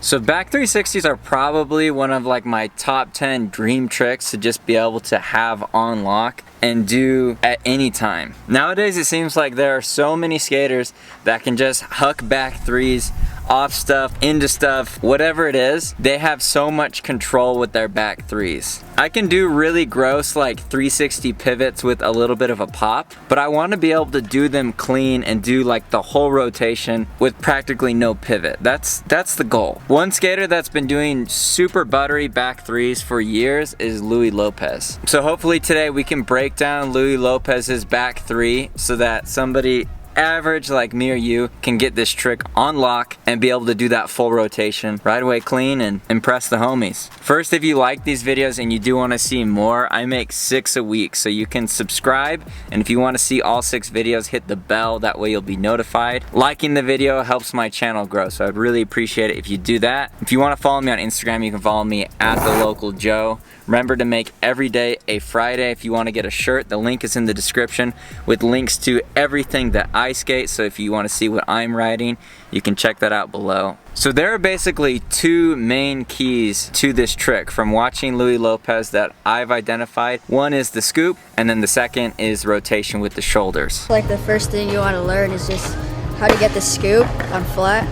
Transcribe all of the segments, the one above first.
So back 360s are probably one of like my top 10 dream tricks to just be able to have on lock and do at any time. Nowadays it seems like there are so many skaters that can just huck back threes off stuff, into stuff, whatever it is. They have so much control with their back threes. I can do really gross like 360 pivots with a little bit of a pop, but I want to be able to do them clean and do like the whole rotation with practically no pivot. That's the goal. One skater that's been doing super buttery back threes for years is Louie Lopez. So hopefully today we can break down Louie Lopez's back three so that somebody average like me or you can get this trick on lock and be able to do that full rotation right away clean and impress the homies. First, if you like these videos and you do want to see more, I make 6 a week, so you can subscribe, and if you want to see all 6 videos, hit the bell, that way you'll be notified. Liking the video helps my channel grow, so I'd really appreciate it if you do that. If you want to follow me on Instagram, you can follow me at the local Joe. Remember to make every day a Friday. If you want to get a shirt, the link is in the description with links to everything that I skate, so if you want to see what I'm riding, you can check that out below. So there are basically 2 main keys to this trick from watching Louie Lopez that I've identified. One is the scoop, and then the second is rotation with the shoulders. Like the first thing you want to learn is just how to get the scoop on flat.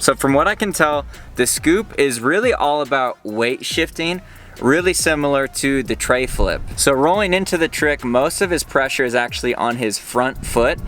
So from what I can tell, the scoop is really all about weight shifting, really similar to the tray flip. So rolling into the trick, most of his pressure is actually on his front foot,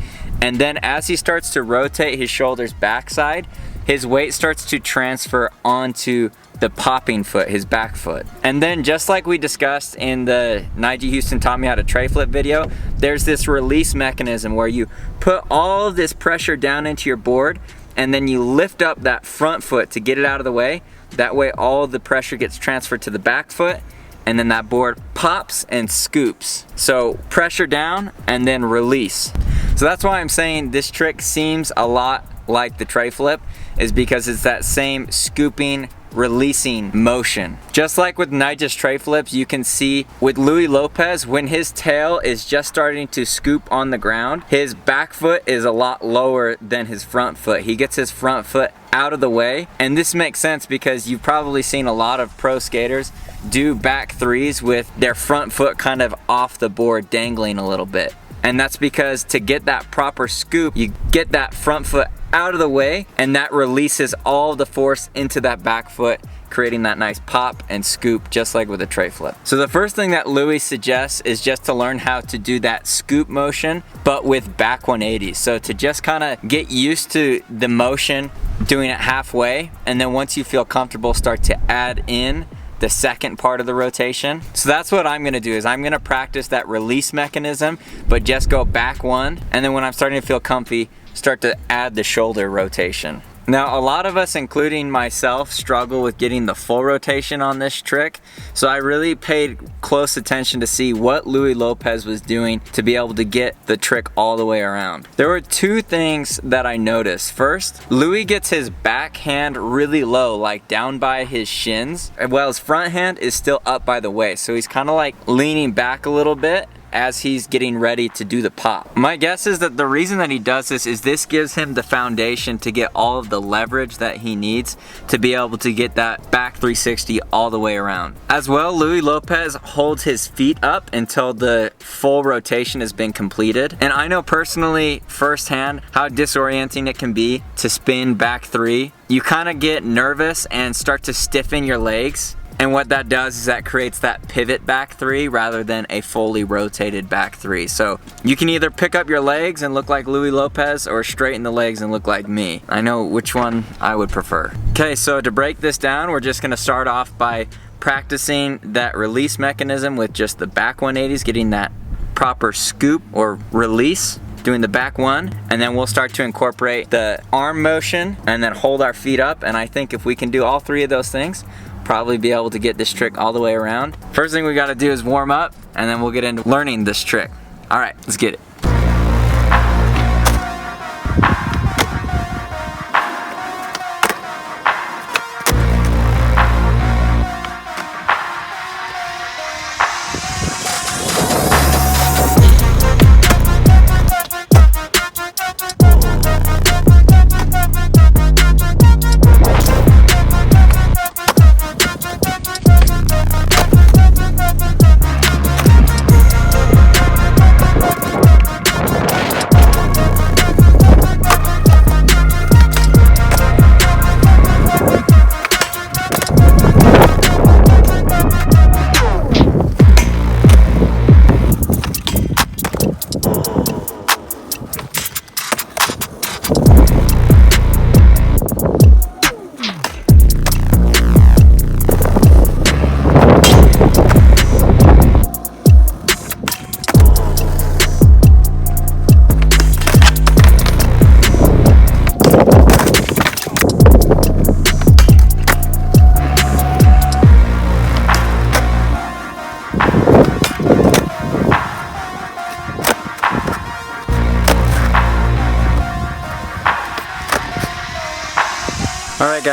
and then as he starts to rotate his shoulders backside, his weight starts to transfer onto the popping foot, his back foot. And then just like we discussed in the Nigel Houston taught me how to tray flip video, there's this release mechanism where you put all of this pressure down into your board and then you lift up that front foot to get it out of the way. That way all of the pressure gets transferred to the back foot, and then that board pops and scoops. So pressure down and then release. So that's why I'm saying this trick seems a lot like the tray flip, is because it's that same scooping, releasing motion. Just like with Nigel's tray flips, you can see with Louie Lopez, when his tail is just starting to scoop on the ground, his back foot is a lot lower than his front foot. He gets his front foot out of the way, and this makes sense because you've probably seen a lot of pro skaters do back threes with their front foot kind of off the board, dangling a little bit. And that's because to get that proper scoop, you get that front foot out of the way, and that releases all the force into that back foot, creating that nice pop and scoop just like with a tray flip. So the first thing that Louie suggests is just to learn how to do that scoop motion, but with back 180s. So to just kind of get used to the motion, doing it halfway, and then once you feel comfortable, start to add in the second part of the rotation. So that's what I'm gonna do, is I'm gonna practice that release mechanism, but just go back one, and then when I'm starting to feel comfy, start to add the shoulder rotation. Now, a lot of us, including myself, struggle with getting the full rotation on this trick, so I really paid close attention to see what Louie Lopez was doing to be able to get the trick all the way around. There were 2 things that I noticed. First, Louie gets his back hand really low, like down by his shins, while his front hand is still up by the waist, so he's kind of like leaning back a little bit as he's getting ready to do the pop. My guess is that the reason that he does this is this gives him the foundation to get all of the leverage that he needs to be able to get that back 360 all the way around. As well, Louie Lopez holds his feet up until the full rotation has been completed. And I know personally firsthand how disorienting it can be to spin back 3. You kind of get nervous and start to stiffen your legs. And what that does is that creates that pivot back 3 rather than a fully rotated back 3. So you can either pick up your legs and look like Louie Lopez or straighten the legs and look like me. I know which one I would prefer. Okay, so to break this down, we're just gonna start off by practicing that release mechanism with just the back 180s, getting that proper scoop or release, doing the back one, and then we'll start to incorporate the arm motion and then hold our feet up. And I think if we can do all 3 of those things, probably be able to get this trick all the way around. First thing we got to do is warm up, and then we'll get into learning this trick. All right, let's get it.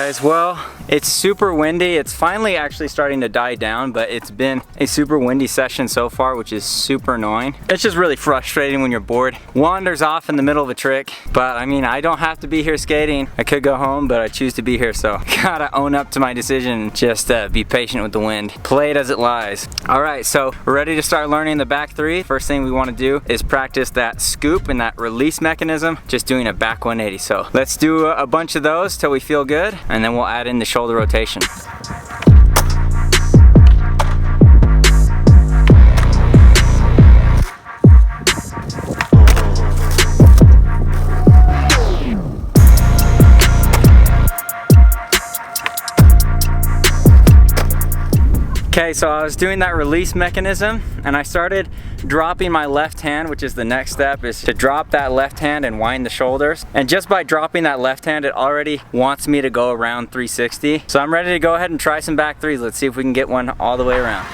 guys, well, it's super windy. It's finally actually starting to die down, but it's been a super windy session so far, which is super annoying. It's just really frustrating when your board wanders off in the middle of a trick. But I mean, I don't have to be here skating. I could go home, but I choose to be here, so gotta own up to my decision. Just be patient with the wind. Play it as it lies. All right, so we're ready to start learning the back three. First thing we want to do is practice that scoop and that release mechanism, just doing a back 180. So let's do a bunch of those till we feel good, and then we'll add in the shoulder rotation. Okay, so I was doing that release mechanism and I started dropping my left hand, which is the next step, is to drop that left hand and wind the shoulders. And just by dropping that left hand, it already wants me to go around 360. So I'm ready to go ahead and try some back threes. Let's see if we can get one all the way around.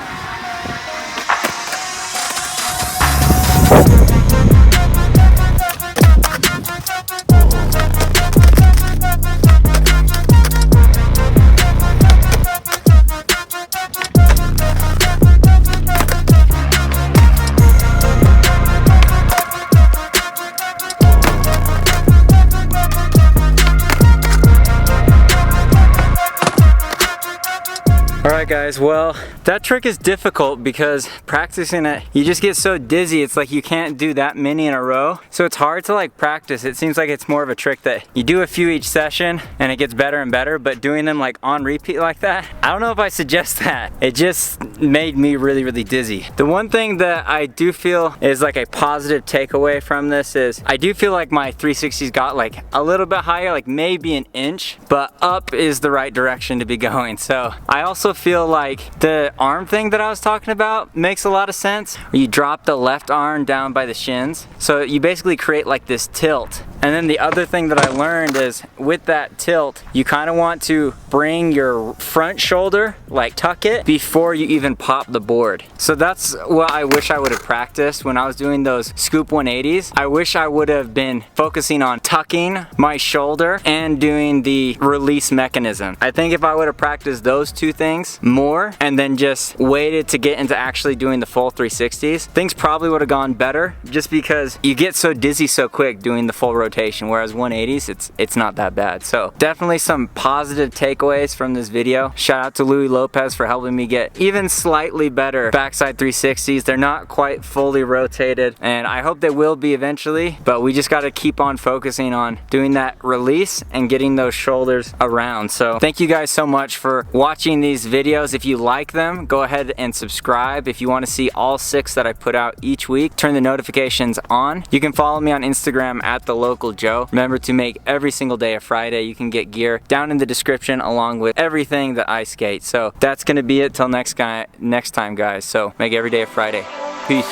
Alright guys, well, that trick is difficult because practicing it, you just get so dizzy. It's like you can't do that many in a row. So it's hard to like practice. It seems like it's more of a trick that you do a few each session and it gets better and better, but doing them like on repeat like that, I don't know if I suggest that. It just made me really, really dizzy. The one thing that I do feel is like a positive takeaway from this is I do feel like my 360s got like a little bit higher, like maybe an inch, but up is the right direction to be going. So I also feel like the arm thing that I was talking about makes a lot of sense. You drop the left arm down by the shins, so you basically create like this tilt. And then the other thing that I learned is with that tilt, you kind of want to bring your front shoulder, like tuck it, before you even pop the board. So that's what I wish I would have practiced when I was doing those scoop 180s. I wish I would have been focusing on tucking my shoulder and doing the release mechanism. I think if I would have practiced those two things more and then just waited to get into actually doing the full 360s, things probably would have gone better, just because you get so dizzy so quick doing the full rotation, whereas 180s, it's not that bad. So definitely some positive takeaways from this video. Shout out to Louie Lopez for helping me get even slightly better backside 360s. They're not quite fully rotated, and I hope they will be eventually, but we just got to keep on focusing on doing that release and getting those shoulders around. So thank you guys so much for watching these videos. If you like them, go ahead and subscribe. If you want to see all 6 that I put out each week, turn the notifications on. You can follow me on Instagram at @theLocalJoe. Remember to make every single day a Friday. You can get gear down in the description along with everything that I skate. So that's gonna be it till next time, guys. So make every day a Friday. Peace.